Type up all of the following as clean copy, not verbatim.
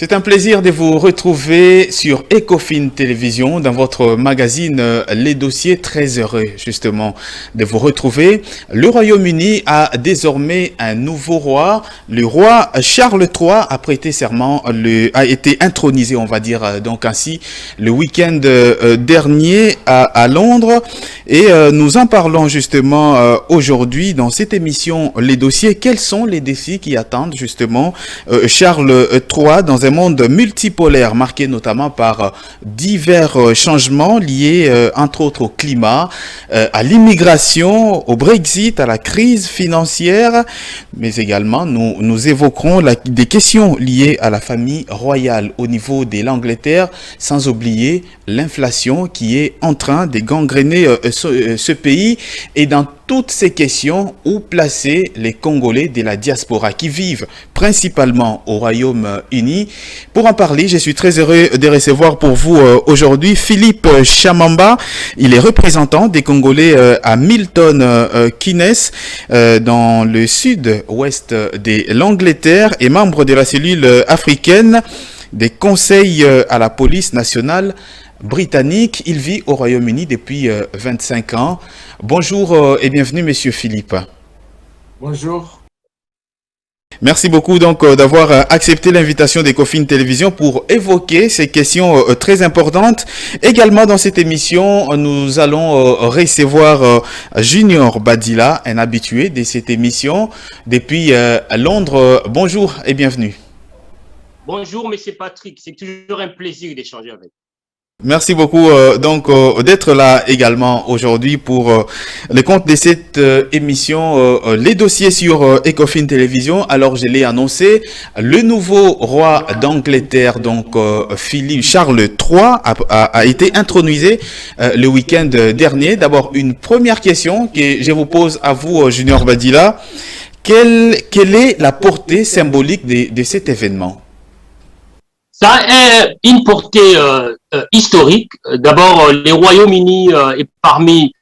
C'est un plaisir de vous retrouver sur Ecofin Télévision dans votre magazine Les Dossiers. Très heureux justement de vous retrouver. Le Royaume-Uni a désormais un nouveau roi. Le roi Charles III a prêté serment, a été intronisé, on va dire donc ainsi, le week-end dernier à Londres. Et nous en parlons justement aujourd'hui dans cette émission Les Dossiers. Quels sont les défis qui attendent justement Charles III dans un monde multipolaire marqué notamment par divers changements liés entre autres au climat, à l'immigration, au Brexit, à la crise financière, mais également nous évoquerons des questions liées à la famille royale au niveau de l'Angleterre, sans oublier l'inflation qui est en train de gangréner ce pays. Et dans toutes ces questions, où placer les Congolais de la diaspora qui vivent principalement au Royaume-Uni? Pour en parler, je suis très heureux de recevoir pour vous aujourd'hui Philippe Chamamba. Il est représentant des Congolais à Milton Keynes, dans le sud-ouest de l'Angleterre, et membre de la cellule africaine des conseils à la police nationale britannique. Il vit au Royaume-Uni depuis 25 ans. Bonjour et bienvenue, Monsieur Philippe. Bonjour. Merci beaucoup donc d'avoir accepté l'invitation d'Ecofin Télévision pour évoquer ces questions très importantes. Également dans cette émission, nous allons recevoir Junior Badila, un habitué de cette émission depuis Londres. Bonjour et bienvenue. Bonjour, Monsieur Patrick. C'est toujours un plaisir d'échanger avec vous. Merci beaucoup d'être là également aujourd'hui pour le compte de cette émission Les Dossiers sur Ecofin Télévision. Alors je l'ai annoncé, le nouveau roi d'Angleterre, donc Philippe Charles III, a été intronisé le week-end dernier. D'abord une première question que je vous pose à vous, Junior Badila. Quelle est la portée symbolique de cet événement? Ça a une portée historique. D'abord, le Royaume-Uni est parmi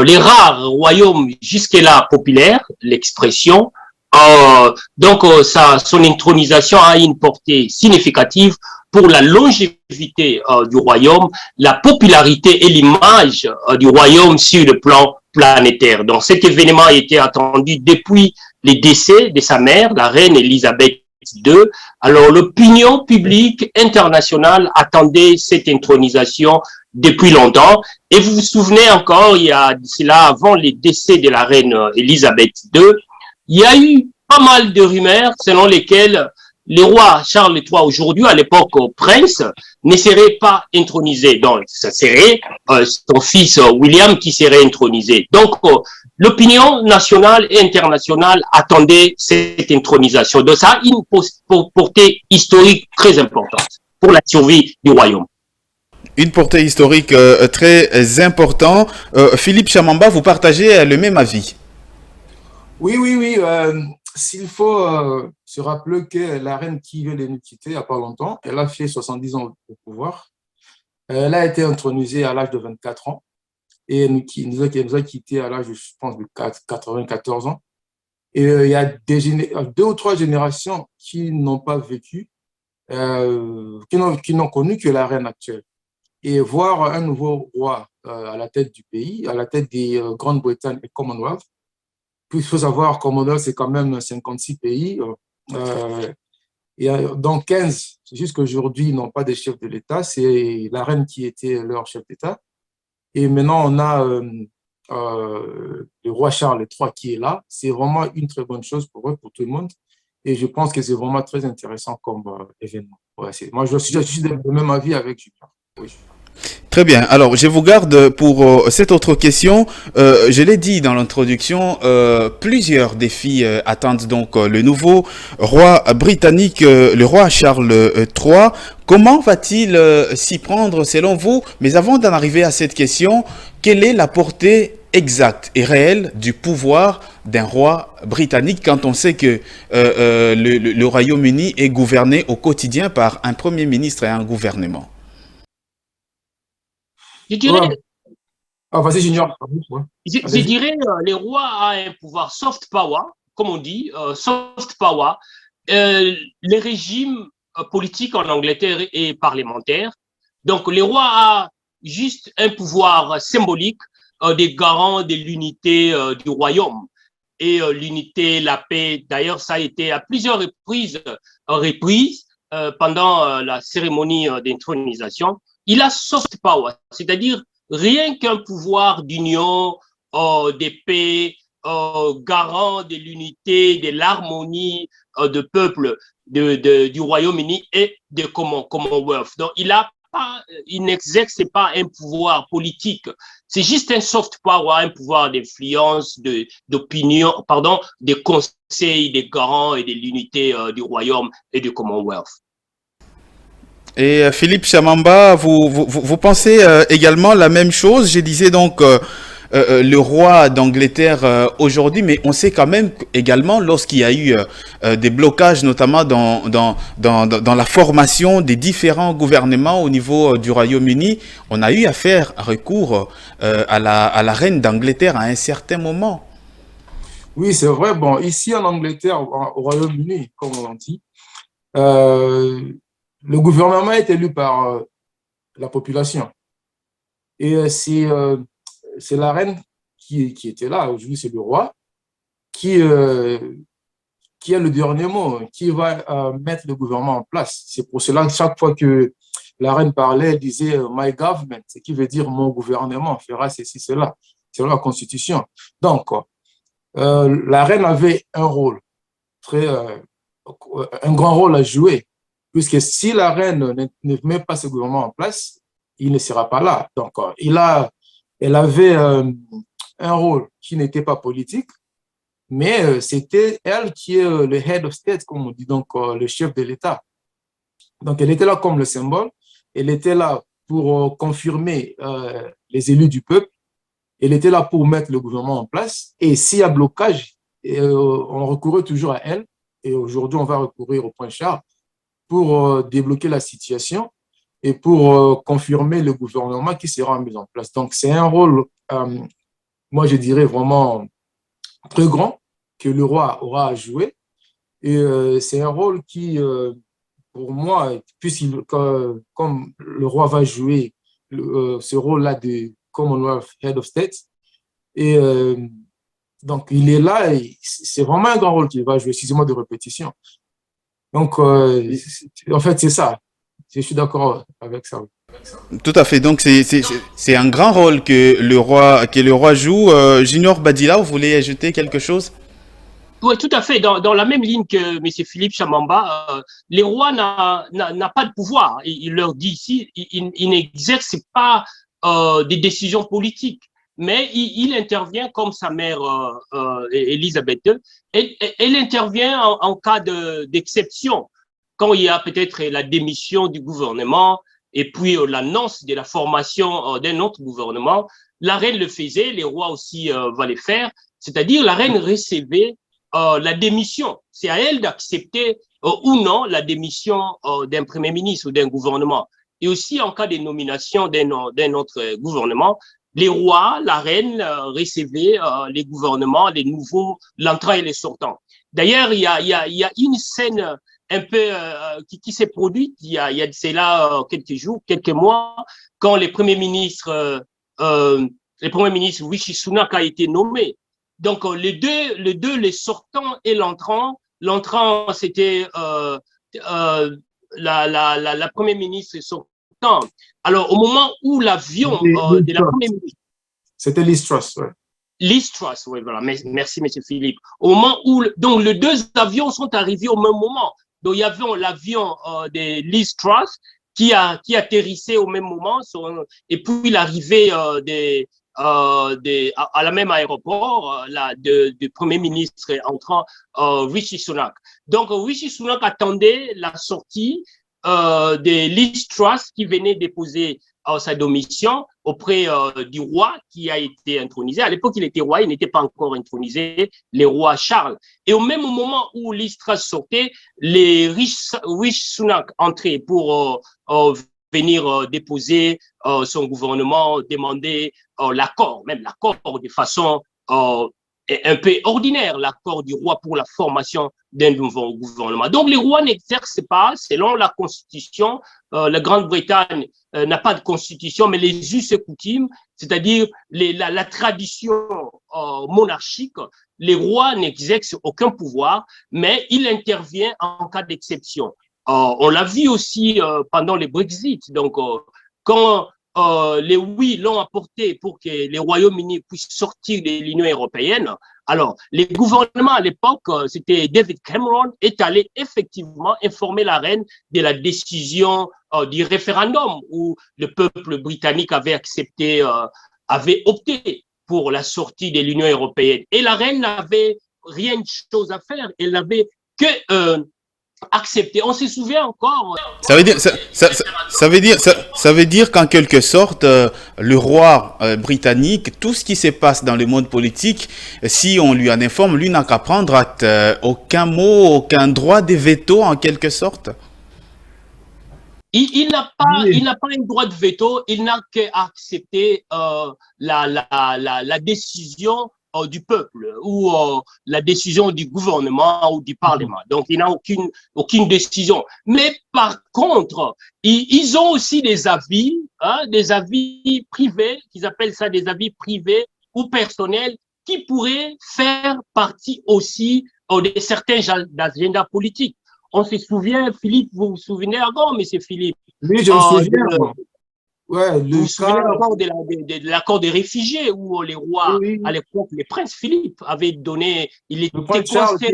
les rares royaumes jusque-là populaires, l'expression. Donc, son intronisation a une portée significative pour la longévité du royaume, la popularité et l'image du royaume sur le plan planétaire. Donc, cet événement a été attendu depuis le décès de sa mère, la reine Elisabeth II. Alors, l'opinion publique internationale attendait cette intronisation depuis longtemps. Et vous vous souvenez encore, il y a cela avant le décès de la reine Elisabeth II, il y a eu pas mal de rumeurs selon lesquelles le roi Charles III, aujourd'hui, à l'époque prince, ne serait pas intronisé. Donc, ça serait son fils William qui serait intronisé. Donc, l'opinion nationale et internationale attendait cette intronisation. Donc, ça a une portée historique très importante pour la survie du royaume. Une portée historique très importante. Philippe Chamamba, vous partagez le même avis? Oui. S'il faut se rappeler que la reine qui vient de nous quitter il n'y a pas longtemps, elle a fait 70 ans au pouvoir. Elle a été intronisée à l'âge de 24 ans et elle nous a quittés à l'âge, je pense, de 94 ans. Et il y a deux ou trois générations qui n'ont pas vécu, qui n'ont connu que la reine actuelle. Et voir un nouveau roi à la tête du pays, à la tête des Grande-Bretagne et Commonwealth. Puis il faut savoir, Commonwealth, c'est quand même 56 pays. Et dans 15, jusqu'aujourd'hui, ils n'ont pas de chef de l'État. C'est la reine qui était leur chef d'État. Et maintenant, on a le roi Charles III qui est là. C'est vraiment une très bonne chose pour eux, pour tout le monde. Et je pense que c'est vraiment très intéressant comme événement. Ouais, moi, je suis de même avis avec Julien. Oui. Très bien. Alors, je vous garde pour cette autre question. Je l'ai dit dans l'introduction, plusieurs défis attendent donc le nouveau roi britannique, le roi Charles III. Comment va-t-il s'y prendre selon vous? Mais avant d'en arriver à cette question, quelle est la portée exacte et réelle du pouvoir d'un roi britannique quand on sait que le Royaume-Uni est gouverné au quotidien par un premier ministre et un gouvernement? Je dirais, vas-y, Junior. je dirais le roi a un pouvoir soft power, comme on dit, soft power. Les régimes politique en Angleterre est parlementaire. Donc, le roi a juste un pouvoir symbolique des garants de l'unité du royaume et l'unité, la paix. D'ailleurs, ça a été à plusieurs reprises pendant la cérémonie d'intronisation. Il a soft power, c'est-à-dire rien qu'un pouvoir d'union, de paix, garant de l'unité, de l'harmonie de peuple du Royaume-Uni et de Commonwealth. Donc, il n'exerce pas un pouvoir politique. C'est juste un soft power, un pouvoir d'influence, d'opinion, pardon, des conseils, des garants et de l'unité du Royaume et du Commonwealth. Et Philippe Chamamba, vous pensez également la même chose? Je disais donc le roi d'Angleterre aujourd'hui, mais on sait quand même également lorsqu'il y a eu des blocages, notamment dans la formation des différents gouvernements au niveau du Royaume-Uni, on a eu à faire recours à la reine d'Angleterre à un certain moment. Oui, c'est vrai. Bon, ici en Angleterre, au Royaume-Uni, comme on dit, le gouvernement est élu par la population. Et c'est la reine qui était là. Aujourd'hui, c'est le roi qui a le dernier mot, qui va mettre le gouvernement en place. C'est pour cela que chaque fois que la reine parlait, elle disait « my government », ce qui veut dire « mon gouvernement fera ceci, cela ». C'est la Constitution. Donc, la reine avait un rôle, un grand rôle à jouer, puisque si la reine ne met pas ce gouvernement en place, il ne sera pas là. Donc, elle avait un rôle qui n'était pas politique, mais c'était elle qui est le head of state, comme on dit, donc le chef de l'État. Donc, elle était là comme le symbole, elle était là pour confirmer les élus du peuple, elle était là pour mettre le gouvernement en place, et s'il y a blocage, on recourait toujours à elle, et aujourd'hui, on va recourir au point Charles pour débloquer la situation et pour confirmer le gouvernement qui sera mis en place. Donc, c'est un rôle, moi, je dirais vraiment très grand que le roi aura à jouer. Et c'est un rôle qui, pour moi, comme le roi va jouer ce rôle-là de Commonwealth Head of State, et donc, il est là et c'est vraiment un grand rôle qu'il va jouer, excusez-moi de répétition. Donc, en fait, c'est ça. Je suis d'accord avec ça. Tout à fait. Donc c'est un grand rôle que le roi joue. Junior Badila, vous voulez ajouter quelque chose? Oui, tout à fait. Dans la même ligne que M. Philippe Chamamba, les rois n'a pas de pouvoir. Il leur dit ici, il n'exerce pas des décisions politiques, mais il intervient comme sa mère Elisabeth II. Elle intervient en cas d'exception, quand il y a peut-être la démission du gouvernement et puis l'annonce de la formation d'un autre gouvernement. La reine le faisait, les rois aussi vont le faire, c'est-à-dire la reine recevait la démission. C'est à elle d'accepter ou non la démission d'un premier ministre ou d'un gouvernement. Et aussi en cas de nomination d'un autre gouvernement, les rois, la reine recevaient les gouvernements, les nouveaux, l'entrant et les sortants. D'ailleurs, il y a une scène un peu qui s'est produite il y a de cela quelques jours, quelques mois, quand le premier ministre Rishi Sunak a été nommé. Donc, les deux, les sortants et l'entrant. L'entrant, c'était la première ministre sortant. Alors, au moment où l'avion de la première ministre... C'était Liz Truss, ouais. Liz Truss, oui, voilà. Merci, M. Philippe. Au moment où... Donc, les deux avions sont arrivés au même moment. Donc, il y avait l'avion de Liz Truss qui atterrissait au même moment, et puis l'arrivée à la même aéroport du premier ministre entrant, Rishi Sunak. Donc, Rishi Sunak attendait la sortie de Liz Truss qui venait déposer sa démission auprès du roi qui a été intronisé. À l'époque, il était roi, il n'était pas encore intronisé, le roi Charles. Et au même moment où Liz Truss sortait, Rishi Sunak entrait pour venir déposer son gouvernement, demander l'accord, même l'accord de façon est un peu ordinaire, l'accord du roi pour la formation d'un nouveau gouvernement. Donc, les rois n'exercent pas, selon la Constitution, la Grande-Bretagne n'a pas de Constitution, mais les us et coutumes, c'est-à-dire la tradition monarchique, les rois n'exercent aucun pouvoir, mais il intervient en cas d'exception. On l'a vu aussi pendant le Brexit. Donc, quand les oui l'ont apporté pour que les Royaumes-Unis puissent sortir de l'Union européenne. Alors, les gouvernements à l'époque, c'était David Cameron, est allé effectivement informer la reine de la décision du référendum où le peuple britannique avait accepté, avait opté pour la sortie de l'Union européenne. Et la reine n'avait rien de chose à faire. Elle n'avait que accepté. On se souvient encore. Ça veut dire qu'en quelque sorte, le roi britannique, tout ce qui se passe dans le monde politique, si on lui en informe, lui n'a qu'à prendre aucun mot, aucun droit de veto en quelque sorte. Il n'a pas un droit de veto, il n'a qu'à accepter la décision du peuple ou la décision du gouvernement ou du Parlement. Donc, il n'a aucune décision. Mais par contre, ils ont aussi des avis privés, qu'ils appellent ça des avis privés ou personnels, qui pourraient faire partie aussi de certains agendas politiques. On se souvient, Philippe, vous vous souvenez encore, monsieur Philippe? Oui, je me souviens. Ouais, vous vous souvenez encore de l'accord des réfugiés où les rois, oui. à l'époque, le prince Philippe avait donné, il était concerné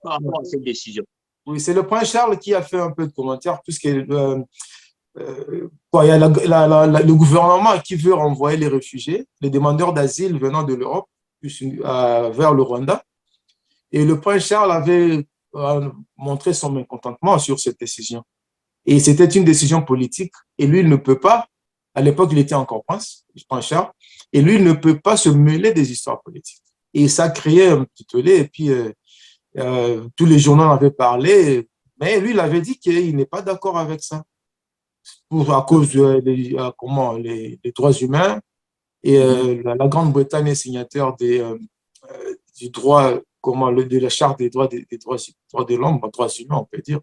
par rapport à cette décision. Oui, c'est le prince Charles qui a fait un peu de commentaires, puisque il y a le gouvernement qui veut renvoyer les réfugiés, les demandeurs d'asile venant de l'Europe vers le Rwanda. Et le prince Charles avait montré son mécontentement sur cette décision. Et c'était une décision politique. Et lui, il ne peut pas, à l'époque, il était encore prince Charles, et lui, il ne peut pas se mêler des histoires politiques. Et ça créait un petit tollé, et puis tous les journaux en avaient parlé, mais lui, il avait dit qu'il n'est pas d'accord avec ça, à cause des droits humains. Et la Grande-Bretagne est signataire du droit, de la charte des droits de l'homme, droits humains, on peut dire.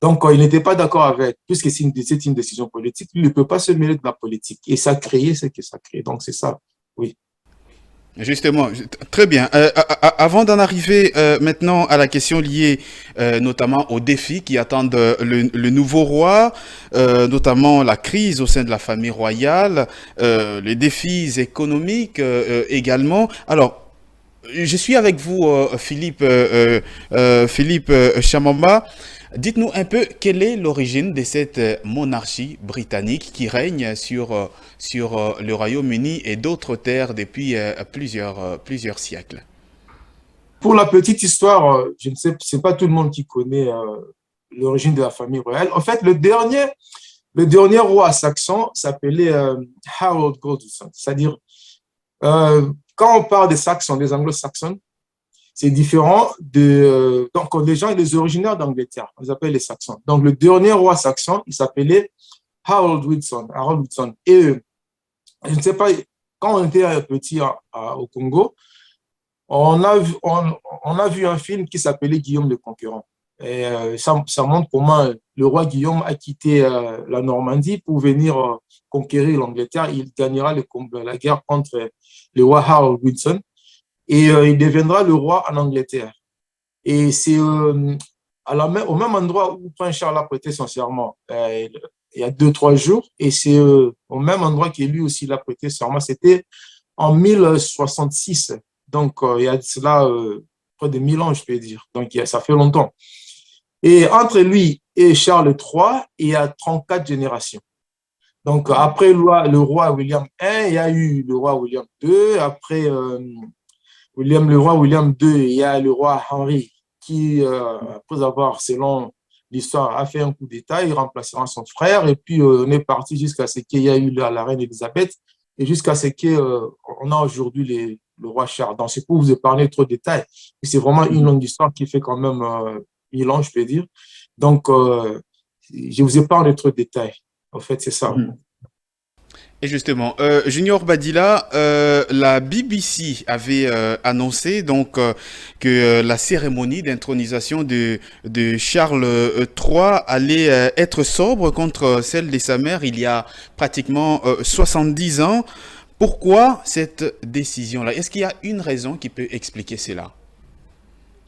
Donc, il n'était pas d'accord avec, puisque c'est une décision politique, il ne peut pas se mêler de la politique. Et ça a créé ce que ça crée. Donc, c'est ça, oui. Justement, très bien. Avant d'en arriver maintenant à la question liée notamment aux défis qui attendent le nouveau roi, notamment la crise au sein de la famille royale, les défis économiques également. Alors, je suis avec vous, Philippe Chamamba. Dites-nous un peu quelle est l'origine de cette monarchie britannique qui règne sur le Royaume-Uni et d'autres terres depuis plusieurs siècles. Pour la petite histoire, je ne sais, c'est pas tout le monde qui connaît l'origine de la famille royale. En fait, le dernier roi saxon s'appelait Harold Godwinson. C'est-à-dire, quand on parle des Saxons, des Anglo-Saxons, c'est différent donc les gens, les originaires d'Angleterre, on les appelle les Saxons. Donc le dernier roi saxon, il s'appelait Harold Wilson. Et je ne sais pas, quand on était petit au Congo, on a vu un film qui s'appelait Guillaume le Conquérant. Et ça montre comment le roi Guillaume a quitté la Normandie pour venir conquérir l'Angleterre. Il gagnera la guerre contre le roi Harold Wilson. Et il deviendra le roi en Angleterre. Et c'est au même endroit où Prince Charles a prêté son serment, il y a 2-3 jours, et c'est au même endroit que lui aussi l'a prêté serment. C'était en 1066, donc il y a cela près de 1000 ans, je peux dire. Donc ça fait longtemps. Et entre lui et Charles III, il y a 34 générations. Donc après le roi William I, il y a eu le roi William II, après le roi William II, il y a le roi Henry qui, après avoir, selon l'histoire, a fait un coup d'État, il remplacera son frère, et puis on est parti jusqu'à ce qu'il y ait eu la reine Elisabeth, et jusqu'à ce qu'on a aujourd'hui le roi Charles. Donc, c'est pour vous épargner trop de détails. C'est vraiment une longue histoire qui fait quand même 1000 ans, je peux dire. Donc, je vous épargne trop de détails. En fait, c'est ça. Et justement, Junior Badilla, la BBC avait annoncé donc que la cérémonie d'intronisation de Charles III allait être sobre contre celle de sa mère il y a pratiquement 70 ans. Pourquoi cette décision-là? Est-ce qu'il y a une raison qui peut expliquer cela?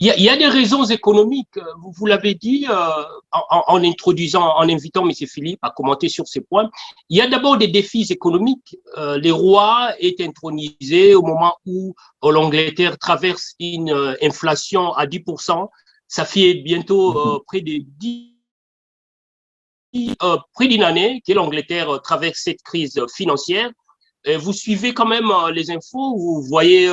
Il y a des raisons économiques, vous l'avez dit en introduisant, en invitant M. Philippe à commenter sur ces points. Il y a d'abord des défis économiques. Les rois est intronisé au moment où l'Angleterre traverse une inflation à 10%. Ça fait bientôt près de 10 près d'une année que l'Angleterre traverse cette crise financière. Vous suivez quand même les infos, vous voyez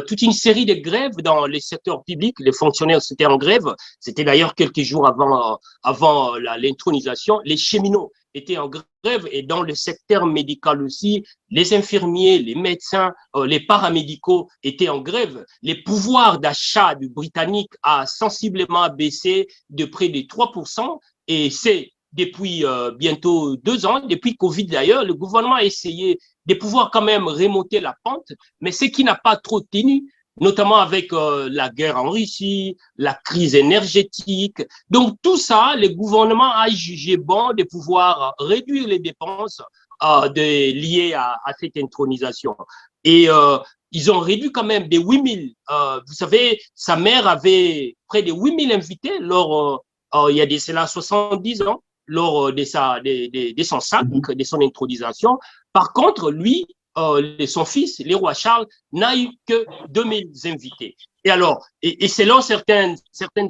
toute une série de grèves dans les secteurs publics, les fonctionnaires étaient en grève, c'était d'ailleurs quelques jours avant l'intronisation, les cheminots étaient en grève et dans le secteur médical aussi, les infirmiers, les médecins, les paramédicaux étaient en grève. Les pouvoirs d'achat du Britannique a sensiblement baissé de près de 3% et c'est depuis bientôt 2 ans, depuis Covid d'ailleurs, le gouvernement a essayé de pouvoir quand même remonter la pente, mais ce qui n'a pas trop tenu, notamment avec la guerre en Russie, la crise énergétique. Donc tout ça, le gouvernement a jugé bon de pouvoir réduire les dépenses liées à cette intronisation. Et ils ont réduit quand même des 8000. Vous savez, sa mère avait près de 8000 invités lors, il y a de cela 70 ans, lors de son sac, de son intronisation. Par contre, lui, son fils, le roi Charles, n'a eu que 2000 invités. Et alors, et selon certaines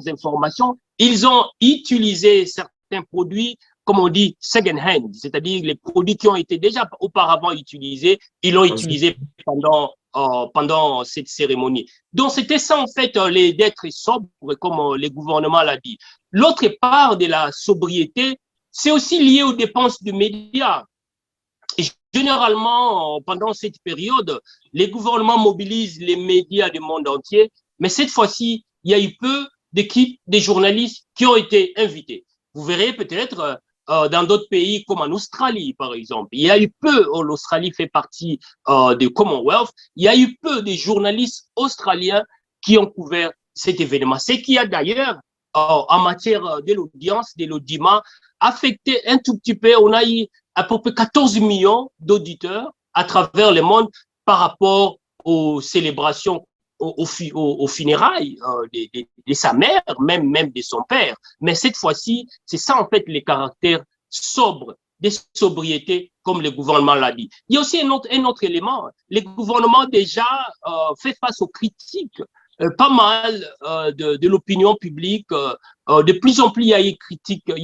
informations, ils ont utilisé certains produits, comme on dit, second hand, c'est-à-dire les produits qui ont été déjà auparavant utilisés, ils l'ont utilisé pendant cette cérémonie. Donc, c'était ça, en fait, d'être sobre, comme le gouvernement l'a dit. L'autre part de la sobriété, c'est aussi lié aux dépenses de médias. Et généralement, pendant cette période, les gouvernements mobilisent les médias du monde entier, mais cette fois-ci, il y a eu peu d'équipes, des journalistes qui ont été invités. Vous verrez peut-être dans d'autres pays comme en Australie, par exemple. Il y a eu peu, l'Australie fait partie du Commonwealth, il y a eu peu de journalistes australiens qui ont couvert cet événement. Ce qui a d'ailleurs, en matière de l'audience, de l'audimat, affecté un tout petit peu. On a eu à peu près 14 millions d'auditeurs à travers le monde par rapport aux célébrations, aux funérailles de sa mère, même de son père. Mais cette fois-ci, c'est ça en fait les caractères sobres, des sobriétés, comme le gouvernement l'a dit. Il y a aussi un autre élément. Le gouvernement déjà fait face aux critiques pas mal de l'opinion publique. De plus en plus, il y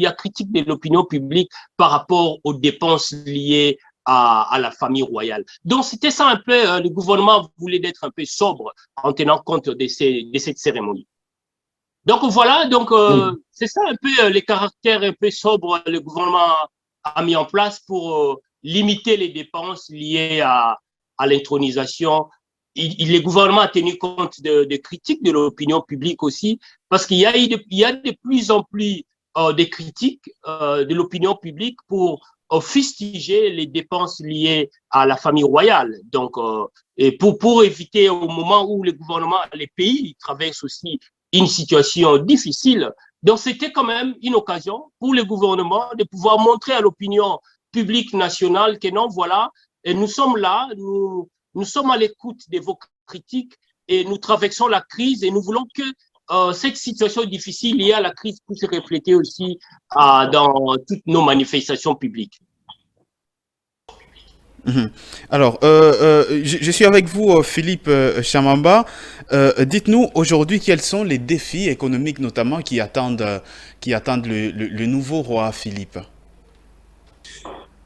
a critique de l'opinion publique par rapport aux dépenses liées à la famille royale. Donc, c'était ça un peu, le gouvernement voulait être un peu sobre en tenant compte de cette cérémonie. Donc, voilà, donc c'est ça un peu les caractères un peu sobres que le gouvernement a mis en place pour limiter les dépenses liées à l'intronisation. Le gouvernement a tenu compte de critiques de l'opinion publique aussi, parce qu'il y a de plus en plus de critiques de l'opinion publique pour fustiger les dépenses liées à la famille royale. Donc, et pour éviter au moment où le gouvernement, les pays traversent aussi une situation difficile. Donc, c'était quand même une occasion pour le gouvernement de pouvoir montrer à l'opinion publique nationale que non, voilà, et nous sommes là, nous sommes à l'écoute de vos critiques et nous traversons la crise et nous voulons que cette situation difficile liée à la crise puisse se refléter aussi dans toutes nos manifestations publiques. Alors, je suis avec vous, Philippe Chamamba. Dites-nous aujourd'hui quels sont les défis économiques notamment qui attendent le nouveau roi Philippe.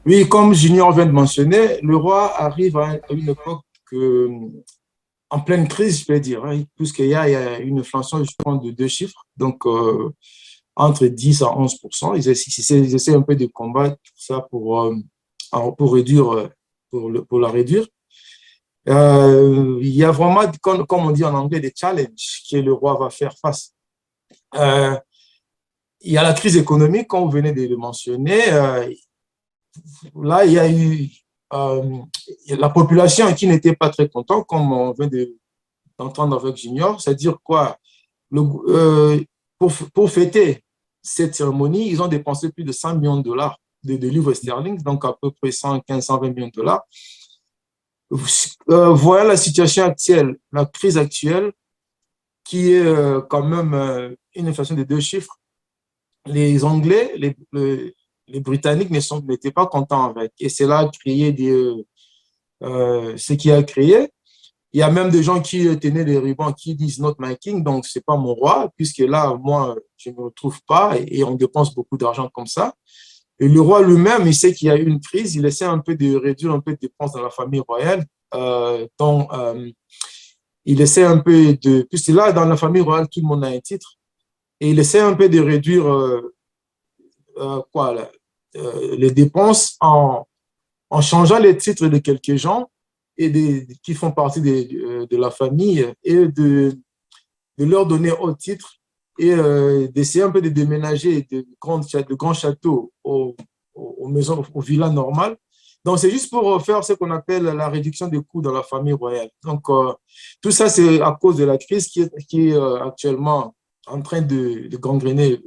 Oui, comme Junior vient de mentionner, le roi arrive à une époque en pleine crise, je peux dire, hein, puisqu'il y a une inflation, je pense, de 2 chiffres, donc entre 10 à 11%. Ils essaient un peu de combattre ça pour réduire, pour la réduire. Il y a vraiment, comme on dit en anglais, des challenges que le roi va faire face. Il y a la crise économique, comme vous venez de le mentionner. Là, il y a eu la population qui n'était pas très contente, comme on vient d'entendre avec Junior, c'est-à-dire quoi? Pour fêter cette cérémonie, ils ont dépensé plus de 100 millions de dollars de livres sterling, donc à peu près 115, 120 millions de dollars. Voilà la situation actuelle, la crise actuelle, qui est quand même une inflation de 2 chiffres. Les Anglais, les Britanniques n'étaient pas contents avec. Et c'est là ce qui a créé. Il y a même des gens qui tenaient des rubans qui disent not my king, donc c'est pas mon roi, puisque là, moi, je ne me retrouve pas et on dépense beaucoup d'argent comme ça. Et le roi lui-même, il sait qu'il y a eu une crise, il essaie un peu de réduire un peu de dépenses dans la famille royale, il essaie un peu puisque là, dans la famille royale, tout le monde a un titre, et il essaie un peu de réduire les dépenses en changeant les titres de quelques gens et qui font partie de la famille et de leur donner autre titre et d'essayer un peu de déménager de grands châteaux aux maisons, aux villas normales. Donc, c'est juste pour faire ce qu'on appelle la réduction des coûts dans la famille royale. Donc, tout ça, c'est à cause de la crise qui est actuellement en train de gangréner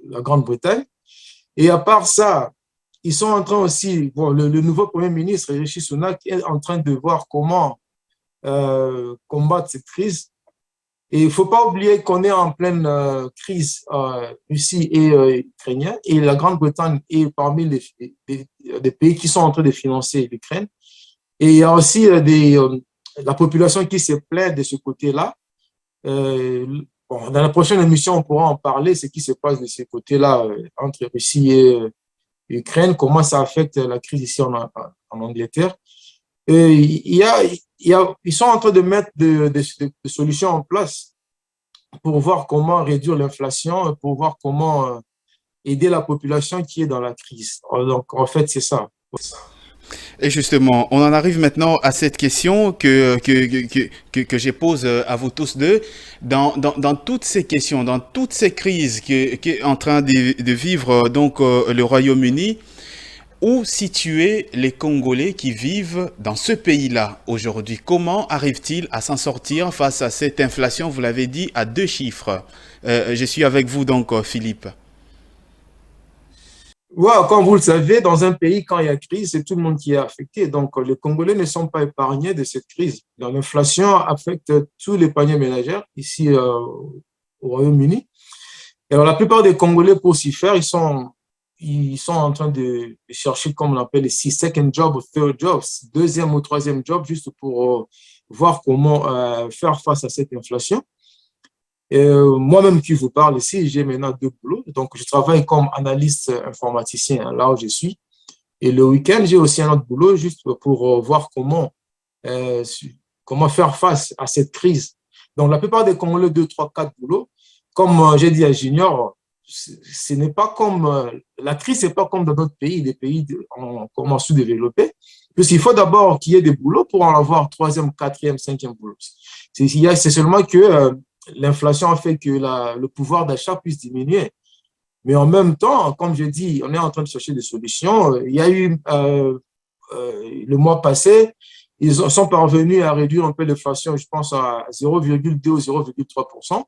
la Grande-Bretagne. Et à part ça, ils sont en train aussi, bon, le nouveau Premier ministre, Rishi Sunak, est en train de voir comment combattre cette crise. Et il ne faut pas oublier qu'on est en pleine crise Russie et ukrainienne, et la Grande-Bretagne est parmi les pays qui sont en train de financer l'Ukraine. Et il y a aussi la population qui se plaint de ce côté-là. Bon, dans la prochaine émission, on pourra en parler, ce qui se passe de ce côté-là entre Russie et Ukraine, comment ça affecte la crise ici en Angleterre. Et ils sont en train de mettre des solutions en place pour voir comment réduire l'inflation, pour voir comment aider la population qui est dans la crise. Donc, en fait, c'est ça. Et justement, on en arrive maintenant à cette question que je pose à vous tous deux. Dans toutes ces questions, dans toutes ces crises qu'est en train de vivre donc le Royaume-Uni, où situer les Congolais qui vivent dans ce pays-là aujourd'hui? Comment arrivent-ils à s'en sortir face à cette inflation, vous l'avez dit, à 2 chiffres? Je suis avec vous donc, Philippe. Ouais, comme vous le savez, dans un pays, quand il y a crise, c'est tout le monde qui est affecté. Donc, les Congolais ne sont pas épargnés de cette crise. L'inflation affecte tous les paniers ménagers ici au Royaume-Uni. Et alors, la plupart des Congolais, pour s'y faire, ils sont en train de chercher, comme on appelle, les second job ou third jobs, deuxième ou troisième job, juste pour voir comment faire face à cette inflation. Moi-même qui vous parle ici, j'ai maintenant 2 boulots. Donc, je travaille comme analyste informaticien là où je suis. Et le week-end, j'ai aussi un autre boulot juste pour voir comment faire face à cette crise. Donc, la plupart des Congolais, 2, 3, 4 boulots. Comme j'ai dit à Junior, ce n'est pas comme la crise, c'est pas comme dans d'autres pays, des pays en sous-développés. Puisqu'il faut d'abord qu'il y ait des boulots pour en avoir 3e, 4e, 5e boulot. C'est seulement que l'inflation a fait que le pouvoir d'achat puisse diminuer. Mais en même temps, comme je dis, on est en train de chercher des solutions. Il y a eu, le mois passé, ils sont parvenus à réduire un peu l'inflation, je pense, à 0,2 ou 0,3%.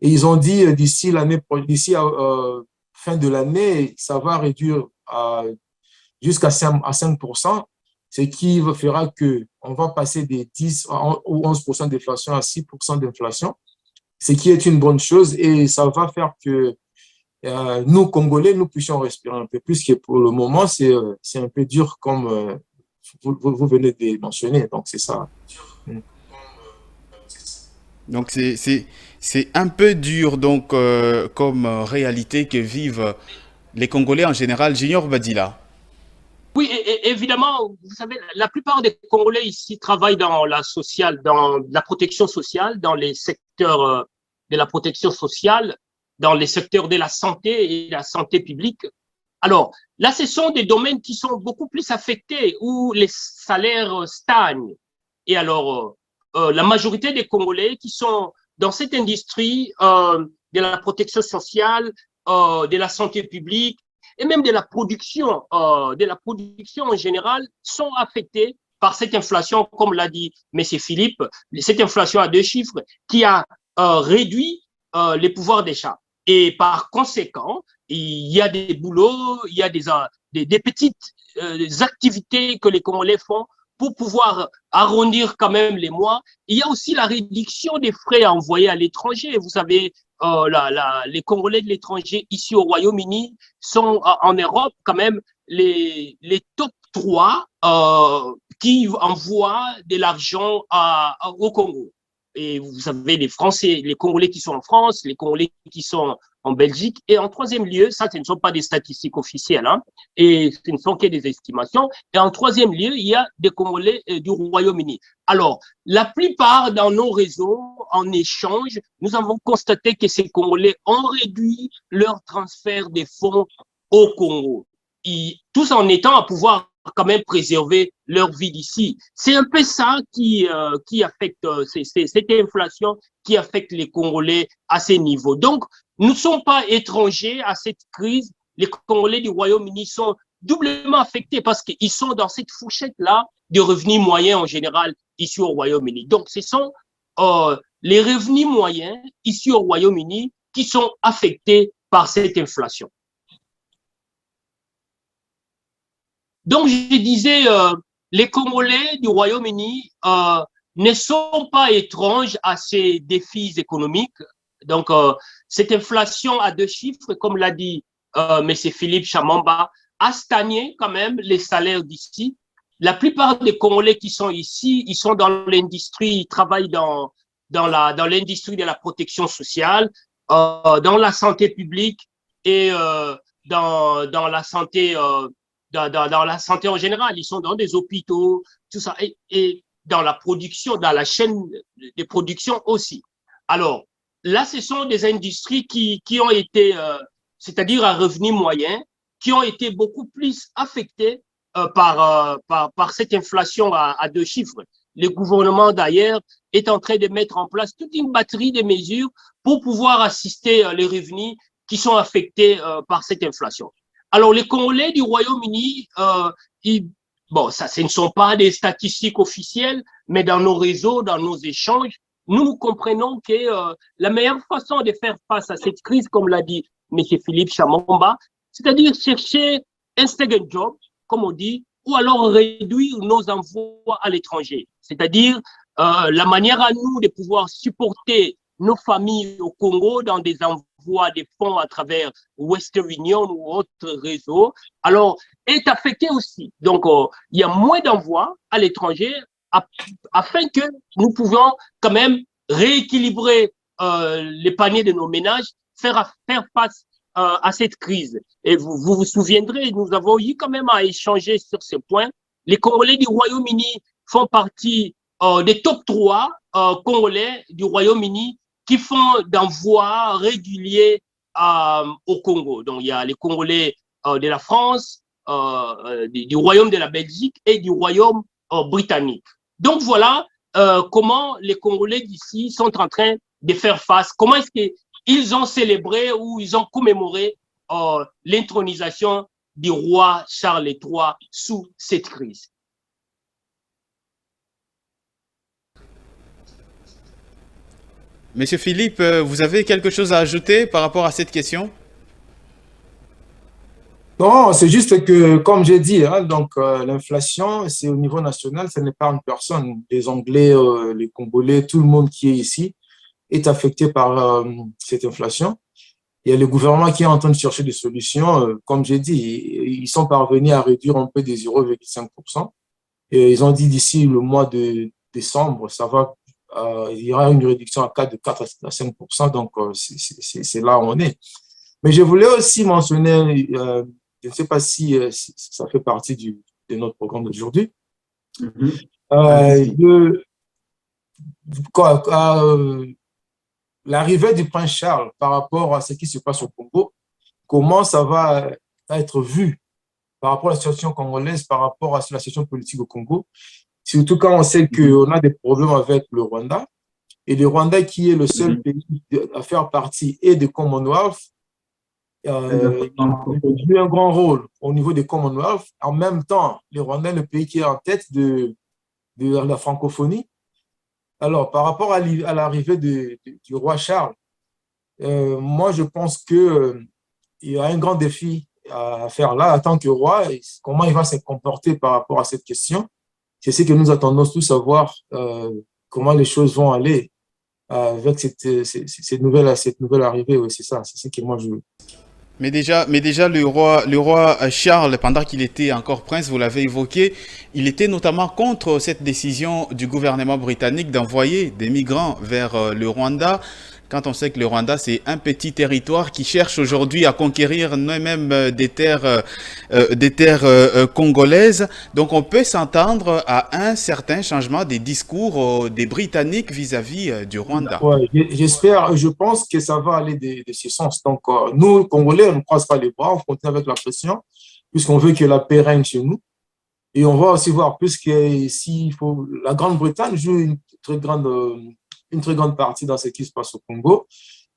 Et ils ont dit d'ici fin de l'année, ça va réduire jusqu'à 5%, ce qui fera qu'on va passer des 10 ou 11% d'inflation à 6% d'inflation, ce qui est une bonne chose et ça va faire que nous, Congolais, nous puissions respirer un peu plus, que pour le moment, c'est un peu dur comme vous venez de mentionner. Donc, c'est ça. Donc, c'est un peu dur donc, comme réalité que vivent les Congolais en général. Junior Badila. Oui, évidemment, vous savez, la plupart des Congolais ici travaillent dans dans la protection sociale, dans les secteurs de la protection sociale, dans les secteurs de la santé et la santé publique. Alors, là, ce sont des domaines qui sont beaucoup plus affectés, où les salaires stagnent. Et alors, la majorité des Congolais qui sont dans cette industrie de la protection sociale, de la santé publique, et même de la production en général sont affectés par cette inflation, comme l'a dit M. Philippe, cette inflation à deux chiffres qui a réduit les pouvoirs d'achat. Et par conséquent, il y a des boulots, il y a des petites activités que les Congolais font pour pouvoir arrondir quand même les mois. Il y a aussi la réduction des frais envoyés à l'étranger. Vous savez, les Congolais de l'étranger ici au Royaume-Uni sont en Europe quand même les top 3 qui envoient de l'argent au Congo. Et vous savez, les Français, les Congolais qui sont en France, les Congolais qui sont en Belgique. Et en troisième lieu, ça, ce ne sont pas des statistiques officielles, hein, et ce ne sont que des estimations. Et en troisième lieu, il y a des Congolais du Royaume-Uni. Alors, la plupart dans nos réseaux, en échange, nous avons constaté que ces Congolais ont réduit leur transfert des fonds au Congo. Tous en étant à pouvoir quand même préserver leur vie d'ici. C'est un peu ça qui affecte cette inflation qui affecte les Congolais à ces niveaux. Donc, nous ne sommes pas étrangers à cette crise. Les Congolais du Royaume-Uni sont doublement affectés parce qu'ils sont dans cette fourchette-là de revenus moyens en général ici au Royaume-Uni. Donc, ce sont les revenus moyens ici au Royaume-Uni qui sont affectés par cette inflation. Donc, je disais, les Congolais du Royaume-Uni ne sont pas étranges à ces défis économiques. Donc, cette inflation à deux chiffres, comme l'a dit M. Philippe Chamamba, a stagné quand même les salaires d'ici. La plupart des Congolais qui sont ici, ils sont dans l'industrie, ils travaillent dans l'industrie de la protection sociale, dans la santé publique et dans la santé dans la santé en général. Ils sont dans des hôpitaux, tout ça, et dans la production, dans la chaîne de production aussi. Alors, là, ce sont des industries qui ont été, c'est-à-dire à revenu moyen, qui ont été beaucoup plus affectées par cette inflation à deux chiffres. Le gouvernement, d'ailleurs, est en train de mettre en place toute une batterie de mesures pour pouvoir assister les revenus qui sont affectés par cette inflation. Alors, les Congolais du Royaume-Uni, bon, ça, ce ne sont pas des statistiques officielles, mais dans nos réseaux, dans nos échanges, nous comprenons que la meilleure façon de faire face à cette crise, comme l'a dit M. Philippe Chamamba, c'est-à-dire chercher un second job, comme on dit, ou alors réduire nos envois à l'étranger. C'est-à-dire la manière à nous de pouvoir supporter nos familles au Congo dans des envois des fonds à travers Western Union ou autres réseaux, alors est affectée aussi. Donc, il y a moins d'envois à l'étranger afin que nous pouvons quand même rééquilibrer les paniers de nos ménages, faire face à cette crise. Et vous souviendrez, nous avons eu quand même à échanger sur ce point. Les Congolais du Royaume-Uni font partie des top 3 Congolais du Royaume-Uni qui font d'envois réguliers au Congo. Donc, il y a les Congolais de la France, du Royaume de la Belgique et du Royaume britannique. Donc, voilà comment les Congolais d'ici sont en train de faire face. Comment est-ce qu'ils ont célébré ou ils ont commémoré l'intronisation du roi Charles III sous cette crise. Monsieur Philippe, vous avez quelque chose à ajouter par rapport à cette question? Non, c'est juste que, comme j'ai dit, hein, donc l'inflation, c'est au niveau national, ce n'est pas une personne. Les Anglais, les Congolais, tout le monde qui est ici est affecté par cette inflation. Il y a le gouvernement qui est en train de chercher des solutions. Comme j'ai dit, ils sont parvenus à réduire un peu des 0,5%. Et ils ont dit d'ici le mois de décembre, ça va, il y aura une réduction à 4 à 5%. Donc, c'est là où on est. Mais je voulais aussi mentionner, je ne sais pas si ça fait partie de notre programme d'aujourd'hui, l'arrivée du prince Charles par rapport à ce qui se passe au Congo, comment ça va être vu par rapport à la situation congolaise, par rapport à la situation politique au Congo, surtout quand on sait qu'on a des problèmes avec le Rwanda, et le Rwanda qui est le seul pays à faire partie et de Commonwealth Il a joué un grand rôle au niveau des Commonwealth. En même temps, les Rwandais, le pays qui est en tête de la francophonie. Alors, par rapport à l'arrivée du roi Charles, moi, je pense il y a un grand défi à faire là en tant que roi. Et comment il va se comporter par rapport à cette question? C'est ce que nous attendons tous savoir comment les choses vont aller avec cette nouvelle arrivée. Oui, c'est ça, c'est ce que moi je veux. Mais déjà le roi Charles, pendant qu'il était encore prince, vous l'avez évoqué, il était notamment contre cette décision du gouvernement britannique d'envoyer des migrants vers le Rwanda. Quand on sait que le Rwanda, c'est un petit territoire qui cherche aujourd'hui à conquérir même des terres congolaises. Donc on peut s'entendre à un certain changement des discours des Britanniques vis-à-vis du Rwanda. Ouais, j'espère, je pense que ça va aller de ce sens. Donc, nous, Congolais, on ne croise pas les bras, on continue avec la pression, puisqu'on veut que la paix règne chez nous. Et on va aussi voir, puisque ici, la Grande-Bretagne joue une très grande partie dans ce qui se passe au Congo.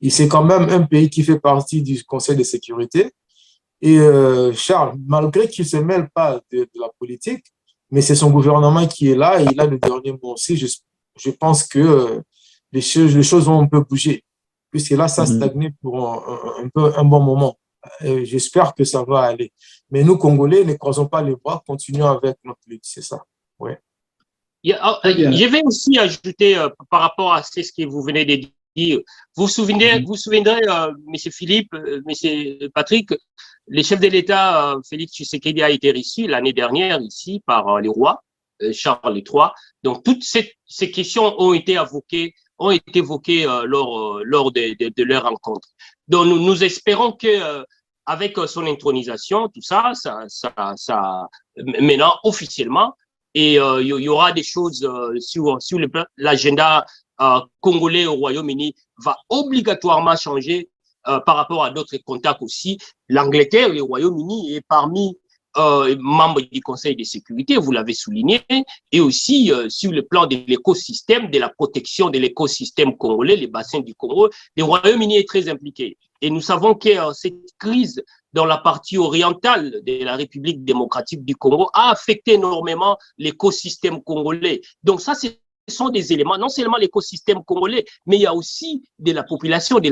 Et c'est quand même un pays qui fait partie du Conseil de sécurité. Et Charles, malgré qu'il ne se mêle pas de la politique, mais c'est son gouvernement qui est là et il a le dernier mot aussi. Je pense que les choses vont un peu bouger, puisque là, ça a stagné pour un bon moment. J'espère que ça va aller. Mais nous, Congolais, ne croisons pas les bras, continuons avec notre lutte, c'est ça. Ouais. Je vais aussi ajouter par rapport à ce que vous venez de dire. Vous vous souviendrez, M. Philippe, M. Patrick, le chef de l'État, Félix Tshisekedi, a été reçu l'année dernière ici par les rois, Charles III. Donc, toutes ces questions ont été évoquées lors de leur rencontre. Donc, nous espérons que avec son intronisation, tout ça, maintenant officiellement, et il y aura des choses sur l'agenda congolais au Royaume-Uni va obligatoirement changer par rapport à d'autres contacts aussi. L'Angleterre, le Royaume-Uni est parmi membres du Conseil de sécurité, vous l'avez souligné, et aussi sur le plan de l'écosystème, de la protection de l'écosystème congolais, les bassins du Congo, le Royaume-Uni est très impliqué. Et nous savons que cette crise dans la partie orientale de la République démocratique du Congo a affecté énormément l'écosystème congolais. Donc ça, ce sont des éléments, non seulement l'écosystème congolais, mais il y a aussi de la population, de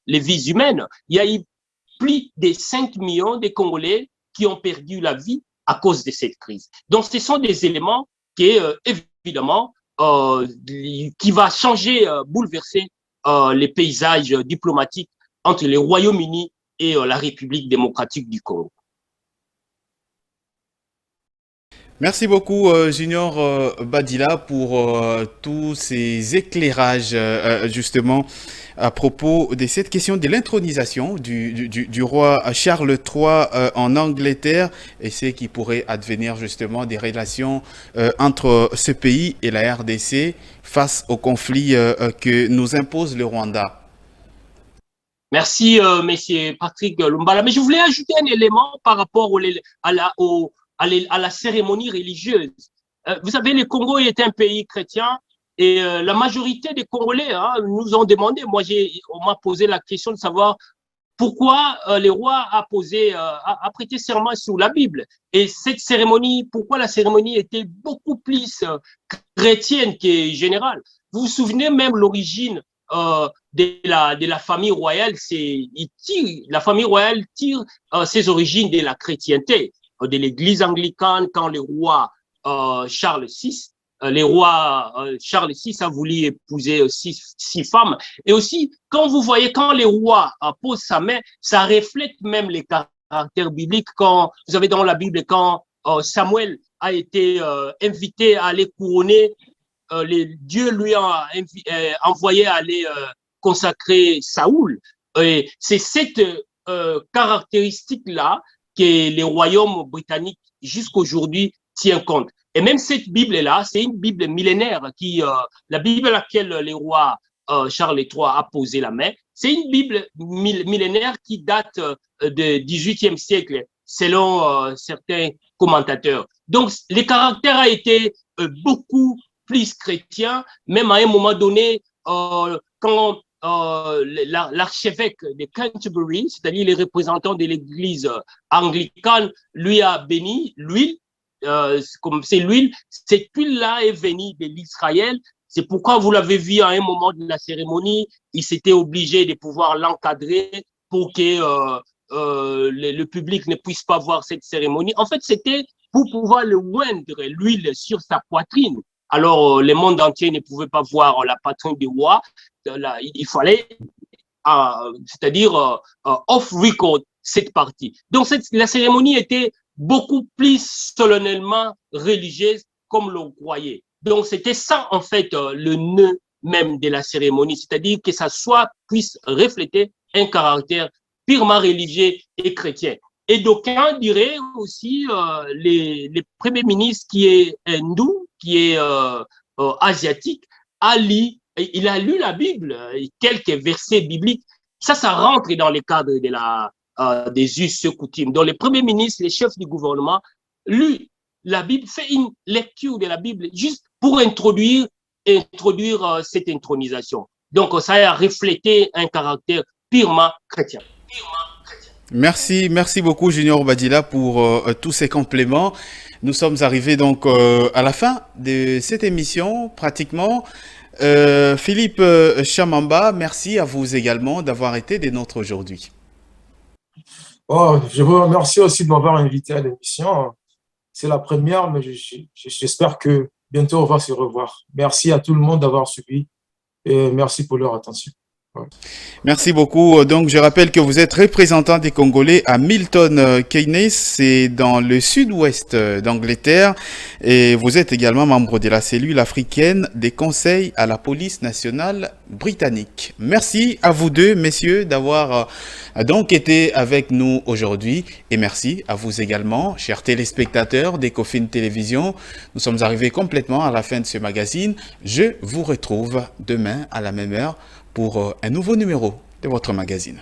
les vies humaines. Il y a eu plus de 5 millions de Congolais qui ont perdu la vie à cause de cette crise. Donc ce sont des éléments qui, évidemment, qui va changer, bouleverser les paysages diplomatiques entre le Royaume-Uni et la République démocratique du Congo. Merci beaucoup, Junior Badila, pour tous ces éclairages, justement, à propos de cette question de l'intronisation du roi Charles III en Angleterre et ce qui pourrait advenir, justement, des relations entre ce pays et la RDC face au conflit que nous impose le Rwanda. Merci, Monsieur Patrick Lumbala. Mais je voulais ajouter un élément par rapport à la cérémonie religieuse. Vous savez, le Congo est un pays chrétien et la majorité des Congolais nous ont demandé, on m'a posé la question de savoir pourquoi le roi a prêté serment sur la Bible. Et cette cérémonie, pourquoi la cérémonie était beaucoup plus chrétienne que générale. Vous vous souvenez même l'origine de la famille royale, la famille royale tire ses origines de la chrétienté, de l'église anglicane, quand le roi Charles VI, Charles VI a voulu épouser six femmes. Et aussi, quand le roi pose sa main, ça reflète même les caractères bibliques. Quand vous avez dans la Bible, quand Samuel a été invité à aller couronner, Dieu lui a envoyé à aller consacrer Saoul. Et c'est cette caractéristique-là que les royaumes britanniques jusqu'aujourd'hui tient compte. Et même cette Bible-là, c'est une Bible millénaire la Bible à laquelle le roi Charles III a posé la main, c'est une Bible millénaire qui date du XVIIIe siècle, selon certains commentateurs. Donc, le caractère a été beaucoup plus chrétien, même à un moment donné, quand l'archevêque de Canterbury, c'est-à-dire les représentants de l'église anglicane, lui a béni l'huile. Comme c'est l'huile, cette huile-là est venue de l'Israël. C'est pourquoi vous l'avez vu à un moment de la cérémonie, il s'était obligé de pouvoir l'encadrer pour que le public ne puisse pas voir cette cérémonie. En fait, c'était pour pouvoir le oindre l'huile sur sa poitrine. Alors, le monde entier ne pouvait pas voir la poitrine du roi. Il fallait, c'est-à-dire off-record cette partie. Donc, la cérémonie était beaucoup plus solennellement religieuse comme l'on croyait. Donc, c'était ça, en fait, le nœud même de la cérémonie, c'est-à-dire que ça puisse refléter un caractère purement religieux et chrétien. Et d'aucuns diraient aussi les premiers ministres qui est hindou, qui est asiatique, il a lu la Bible, quelques versets bibliques. Ça rentre dans le cadre de des us et coutumes. Donc, les premiers ministres, les chefs du gouvernement, lu la Bible, fait une lecture de la Bible juste pour introduire cette intronisation. Donc, ça a reflété un caractère purement chrétien. Merci beaucoup Junior Badila pour tous ces compléments. Nous sommes arrivés donc à la fin de cette émission pratiquement. Philippe Chamamba, merci à vous également d'avoir été des nôtres aujourd'hui. Oh, je vous remercie aussi de m'avoir invité à l'émission. C'est la première, mais j'espère que bientôt on va se revoir. Merci à tout le monde d'avoir suivi et merci pour leur attention. Ouais. Merci beaucoup. Donc, je rappelle que vous êtes représentant des Congolais à Milton Keynes, c'est dans le sud-ouest d'Angleterre, et vous êtes également membre de la cellule africaine des conseils à la police nationale britannique. Merci à vous deux, messieurs, d'avoir donc été avec nous aujourd'hui, et merci à vous également, chers téléspectateurs d'Ecofin Télévision. Nous sommes arrivés complètement à la fin de ce magazine. Je vous retrouve demain à la même heure pour un nouveau numéro de votre magazine.